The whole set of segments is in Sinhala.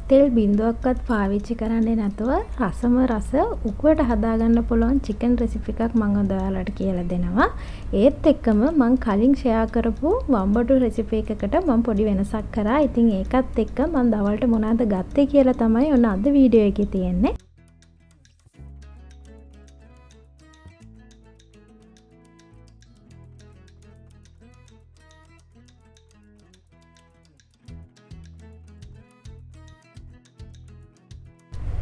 තෙල් බිඳුවක්වත් පාවිච්චි කරන්නේ නැතුව රසම රස උකුවට හදාගන්න පුළුවන් චිකන් රෙසිපි එකක් මම අද ඔයාලට කියලා දෙනවා. ඒත් එක්කම මම කලින් ෂෙයා කරපු වම්බටු රෙසිපි එකකට මම පොඩි වෙනසක් කරා. ඉතින් ඒකත් එක්ක මම දවල්ට මොනවද ගත්තේ කියලා තමයි ඔන්න අද වීඩියෝ එකේ තියෙන්නේ.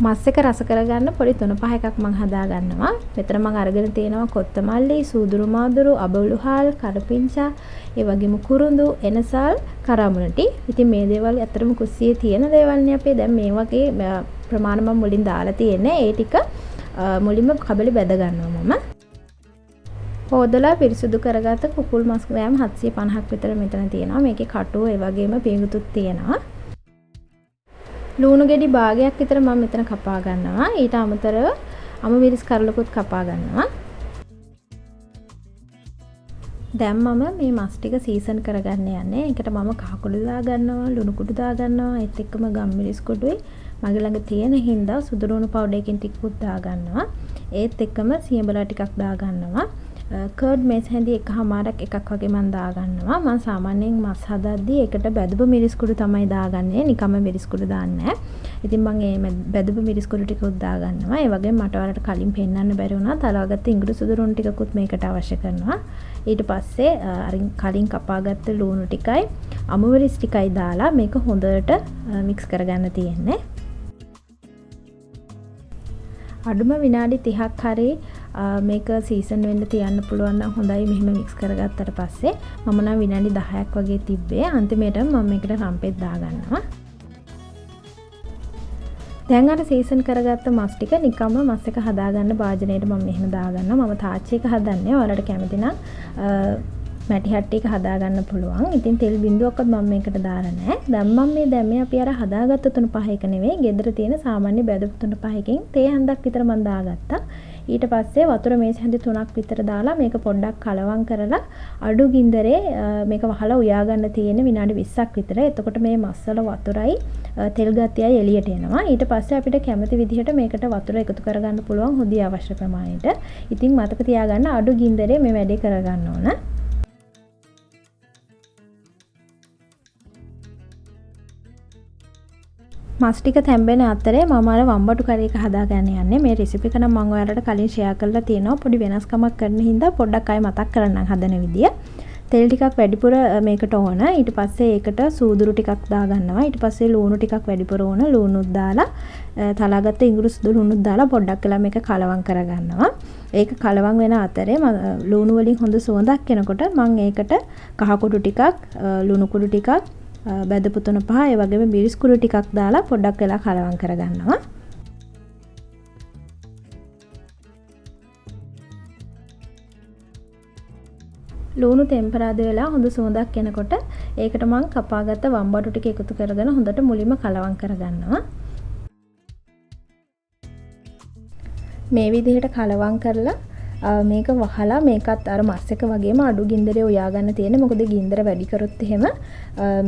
මස් එක රස කරගන්න පොඩි 3-5 එකක් මම හදා ගන්නවා. මෙතන මම අරගෙන තියෙනවා කොත්තමල්ලි, සූදුරු මාදුරු, අබවලු හාල්, කරපිංචා, ඒ වගේම කුරුඳු, එනසල්, කරමුණටි. ඉතින් මේ දේවල් ඇත්තටම කුස්සියේ තියෙන දේවල් නේ අපේ. දැන් මේ වගේ ප්‍රමාණ මම මුලින් දාලා තියෙන්නේ. ඒ ටික මුලින්ම කබලි බැද ගන්නවා මම. හොදලා පිරිසුදු කරගත්ත කුකුල් මස් ග්‍රෑම් 750ක් විතර මෙතන තියෙනවා. මේකේ කටුව ඒ වගේම පිඟුතුත් තියෙනවා. ලුණු ගෙඩි භාගයක් විතර මම මෙතන කපා ගන්නවා. ඊට අමතරව අමු මිරිස් කරලකුත් කපා ගන්නවා. දැන් මම මේ මස් ටික සීසන් කරගන්න යන්නේ. ඒකට මම කහ කුඩු දා ගන්නවා, ලුණු කුඩු දා ගන්නවා, ඒත් එක්කම ගම් මිරිස් කුඩුයි මගේ ළඟ තියෙන හින්දා සුදු ලුණු පවුඩර් එකකින් ටිකකුත් දා ගන්නවා. ඒත් එක්කම සියඹලා ටිකක් දා ගන්නවා. කර්ඩ් මේස් හැඳි එකමාරක් එකක් වගේ මම දා ගන්නවා. මම සාමාන්‍යයෙන් මස් හදද්දී ඒකට බැදපු මිරිස් කුඩු තමයි දාගන්නේ. නිකම්ම මිරිස් කුඩු දාන්නේ නැහැ. ඉතින් මම මේ බැදපු මිරිස් කුඩු ටික උදා ගන්නවා. ඒ වගේම මට ඔයාලට කලින් පෙන්නන්න බැරි වුණා තලාගත්ත ඉඟුරු සුදු ලුණු ටිකකුත් මේකට අවශ්‍ය කරනවා. ඊට පස්සේ කලින් කපාගත්ත ලුණු ටිකයි අමු මිරිස් ටිකයි දාලා මේක හොඳට මික්ස් කරගන්න තියෙන්නේ. අඩුම විනාඩි 30ක් හරි මේක සීසන් වෙන්න තියන්න පුළුවන් නම් හොඳයි. මෙහෙම මික්ස් කරගත්තට පස්සේ මම නම් විනාඩි 10ක් වගේ තිබ්බේ. අන්තිමේට මම මේකට රම්පෙත් දාගන්නවා. දැන් අර සීසන් කරගත්ත මස් ටික නිකම්ම මස් එක හදාගන්න භාජනයට මම මෙහෙම දාගන්නවා. මම තාච්චි එක හදන්නේ. ඔයාලට කැමති නම් මැටි හට්ටි එක හදාගන්න පුළුවන්. ඉතින් තෙල් බිඳුවක්වත් මම මේකට දාලා නැහැ. දැන් මම මේ දැම්මේ අපි අර හදාගත්ත 3-5 එක නෙවෙයි. ගෙදර තියෙන සාමාන්‍ය බැදපු 3-5 එකකින් තේ හඳක් විතර මම දාගත්තා. ඊට පස්සේ වතුර මේස් හැඳි 3ක් විතර දාලා මේක පොඩ්ඩක් කලවම් කරලා අඩු ගින්දරේ මේක වහලා උයා ගන්න තියෙන විනාඩි 20ක් විතර. එතකොට මේ මස්සල වතුරයි තෙල් ගතියයි එළියට එනවා. ඊට පස්සේ අපිට කැමති විදිහට මේකට වතුර එකතු කරගන්න පුළුවන් හොඳිය අවශ්‍ය ප්‍රමාණයට. ඉතින් මතක තියාගන්න අඩු ගින්දරේ මේ වැඩේ කරගන්න ඕන. මස් ටික තැම්බෙන අතරේ මම අර වම්බටු කරේ එක හදාගන්න යන්නේ. මේ රෙසිපි එක නම් මම ඔයාලට කලින් ෂෙයා කරලා තියෙනවා. පොඩි වෙනස්කමක් කරන හින්දා පොඩ්ඩක් ආයෙ මතක් කරන්නම් හදන විදිය. තෙල් ටිකක් වැඩිපුර මේකට ඕන. ඊට පස්සේ ඒකට සූදුරු ටිකක් දාගන්නවා. ඊට පස්සේ ලුණු ටිකක් වැඩිපුර ඕන. ලුණුත් දාලා තලාගත්ත ඉඟුරු සුදු ලුණුත් දාලා පොඩ්ඩක් වෙලා මේක කලවම් කරගන්නවා. ඒක කලවම් වෙන අතරේ ලුණු වලින් හොඳ සුවඳක් එනකොට මම ඒකට කහ කුඩු ටිකක්, ලුණු කුඩු ටිකක්, බැදපු 3-5 ඒ වගේම මිරිස් කුඩු ටිකක් දාලා පොඩ්ඩක් වෙලා කලවම් කරගන්නවා. ලුණු ටෙම්පරාද වෙලා හොඳ සුවඳක් එනකොට ඒකට මම කපාගත්ත වම්බටු ටික එකතු කරගෙන හොඳට මුලින්ම කලවම් කරගන්නවා. මේ විදිහට කලවම් කරලා මේක වහලා මේකත් අර මස් එක වගේම අඩු ගින්දරේ උයා ගන්න තියෙන්නේ. මොකද ගින්දර වැඩි කරොත් එහෙම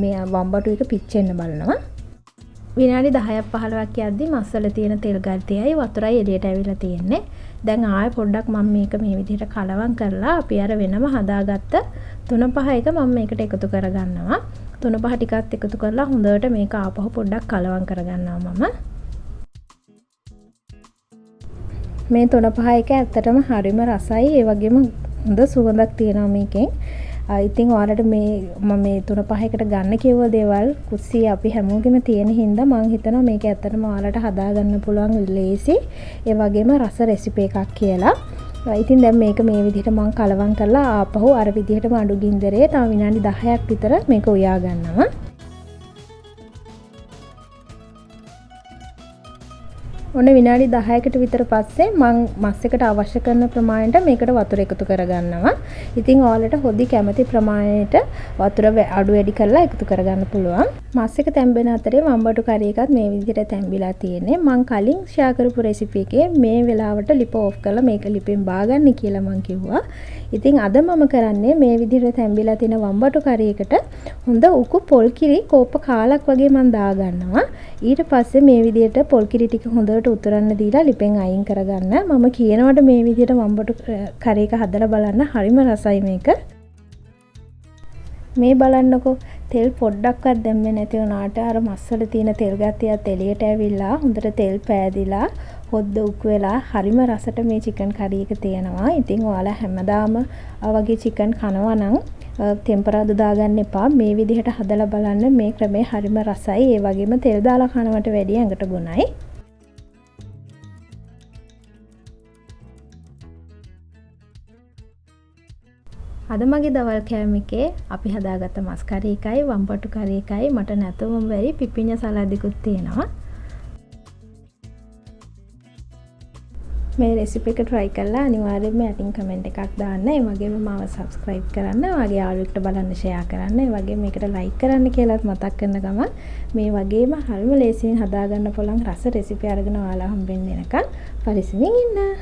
මේ වම්බටු එක පිච්චෙන්න බලනවා. විනාඩි 10ක් 15ක් යද්දි මස් වල තියෙන තෙල් ගතියයි වතුරයි එළියට ඇවිල්ලා තියෙන්නේ. දැන් ආයෙ පොඩ්ඩක් මම මේක මේ විදිහට කලවම් කරලා අපි අර වෙනම හදාගත්ත 3-5 එක මම මේකට එකතු කරගන්නවා. 3-5 ටිකත් එකතු කරලා හොඳට මේක ආපහු පොඩ්ඩක් කලවම් කරගන්නවා මම. මේ 3-5 එක ඇත්තටම හරිම රසයි. ඒ වගේම හොඳ සුවඳක් තියෙනවා මේකෙන්. ඉතින් ඔයාලට මම මේ 3-5 එකට ගන්න කිව්ව දේවල් කුස්සියේ අපි හැමෝගෙම තියෙන හින්දා මම හිතනවා මේක ඇත්තටම ඔයාලට හදාගන්න පුළුවන් ලේසි. ඒ වගේම රස රෙසිපි එකක් කියලා. ඉතින් දැන් මේක මේ විදිහට මම කලවම් කරලා ආපහු අර විදිහටම අඩු ගින්දරේ තව විනාඩි 10ක් විතර මේක උයා ගන්නවා. ඔන්න විනාඩි 10කට විතර පස්සේ මම මස් එකට අවශ්‍ය කරන ප්‍රමාණයට මේකට වතුර එකතු කරගන්නවා. ඉතින් ඔයාලට හොදි කැමති ප්‍රමාණයට වතුර අඩු වැඩි කරලා එකතු කරගන්න පුළුවන්. මස් එක තැම්බෙන අතරේ වම්බටු කරි එකත් මේ විදිහට තැම්බිලා තියෙන්නේ. මම කලින් ෂෙයා කරපු රෙසිපි එකේ මේ වෙලාවට ලිප ඕෆ් කරලා මේක ලිපෙන් බාගන්න කියලා මම කිව්වා. ඉතින් අද මම කරන්නේ මේ විදිහට තැම්බිලා තියෙන වම්බටු කරි එකට හොඳ උකු පොල් කිරි කෝප කාලක් වගේ මම දාගන්නවා. ඊට පස්සේ මේ විදිහට පොල් කිරි ටික හොඳට උතුරන්න දීලා ලිපෙන් අයින් කරගන්න. මම කියනවට මේ විදිහට වම්බටු කරි එක හදලා බලන්න හරිම රසයි මේක. මේ බලන්නකෝ තෙල් පොඩ්ඩක්වත් දැම්මේ නැති වුණාට අර මස්සල තියෙන තෙල් ගතියත් එළියට ඇවිල්ලා හොඳට තෙල් පෑදිලා හොද්ද උක් වෙලා හරිම රසට මේ චිකන් කරි එක තියෙනවා. ඉතින් ඔයාලා හැමදාම වගේ චිකන් කනවා නම් ටෙම්පරාදු දාගන්න එපා. මේ විදිහට හදලා බලන්න මේ ක්‍රමේ හරිම රසයි. ඒ වගේම තෙල් දාලා කනවට වැඩිය ඇඟට ගුණයි. අද මගේ දවල් කෑම එකේ අපි හදාගත්ත මස් කරි එකයි වම්බටු කරි එකයි මට නැතුවම බැරි පිපිඤ්ඤා සලාදිකුත් තියෙනවා. මේ රෙසිපි එක try කරලා අනිවාර්යයෙන්ම යටින් කමෙන්ට් එකක් දාන්න. ඒ වගේම මාව subscribe කරන්න, වගේ යාළුවෙක්ට බලන්න share කරන්න, ඒ වගේම මේකට like කරන්න කියලාත් මතක් කරන ගමන් මේ වගේම හරිම ලේසියෙන් හදාගන්න පුළුවන් රස රෙසිපි අරගෙන ඔයාලා හම්බෙන්න එනකන් පරිස්සමින් ඉන්න.